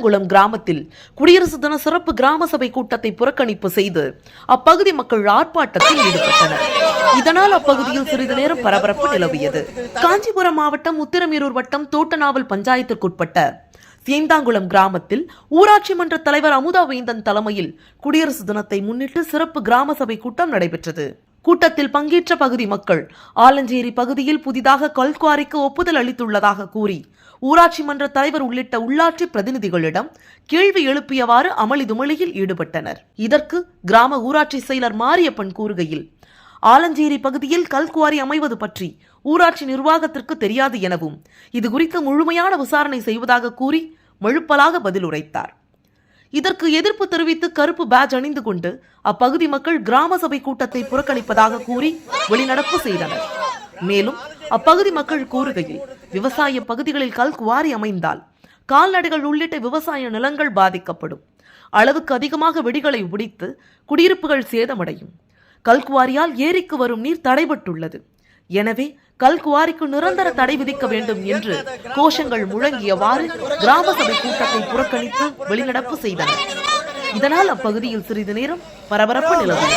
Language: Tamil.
சேந்தாங்குளம் கிராமத்தில் குடியரசு தின சிறப்பு கிராம சபை கூட்டத்தை புறக்கணிப்பு செய்து அப்பகுதி மக்கள் ஆர்ப்பாட்டத்தில் ஈடுபட்டனர். இதனால் அப்பகுதியில் சிறிது நேரம் பரபரப்பு நிலவியது. காஞ்சிபுரம் மாவட்டம் உத்திரமேரூர் வட்டம் தோட்டநாவல் பஞ்சாயத்திற்குட்பட்ட சேந்தாங்குளம் கிராமத்தில் ஊராட்சி மன்ற தலைவர் அமுதாவேந்தன் தலைமையில் குடியரசு தினத்தை முன்னிட்டு சிறப்பு கிராம சபை கூட்டம் நடைபெற்றது. கூட்டத்தில் பங்கேற்ற பகுதி மக்கள் ஆலஞ்சேரி பகுதியில் புதிதாக கல்குவாரிக்கு ஒப்புதல் அளித்துள்ளதாக கூறி ஊராட்சி மன்ற தலைவர் உள்ளிட்ட உள்ளாட்சி பிரதிநிதிகளிடம் கேள்வி எழுப்பியவாறு அமளி துமளியில் ஈடுபட்டனர். இதற்கு கிராம ஊராட்சி செயலர் மாரியப்பன் கூறுகையில், ஆலஞ்சேரி பகுதியில் கல்குவாரி அமைவது பற்றி ஊராட்சி நிர்வாகத்திற்கு தெரியாது எனவும் இது குறித்து முழுமையான விசாரணை செய்வதாக கூறி மழுப்பலாக பதில் உரைத்தார். இதற்கு எதிர்ப்பு தெரிவித்து கருப்பு பேட்ஜ் அணிந்து கொண்டு அப்பகுதி மக்கள் கிராம சபை கூட்டத்தை புறக்கணிப்பதாக கூறி வெளிநடப்பு செய்தனர். மேலும் அப்பகுதி மக்கள் கூறுகையில், விவசாய பகுதிகளில் கல்குவாரி அமைந்தால் கால்நடைகள் உள்ளிட்ட விவசாய நிலங்கள் பாதிக்கப்படும். அளவுக்கு அதிகமாக வெடிகளை உடைத்து குடியிருப்புகள் சேதமடையும். கல்குவாரியால் ஏரிக்கு வரும் நீர் தடைபட்டுள்ளது. எனவே கல்குவாரிக்கு நிரந்தர தடை விதிக்க வேண்டும் என்று கோஷங்கள் முழங்கியவாறு கிராம சபை கூட்டத்தை புறக்கணித்து வெளிநடப்பு செய்தனர். இதனால் அப்பகுதியில் சிறிது நேரம் பரபரப்பு நிலவியது.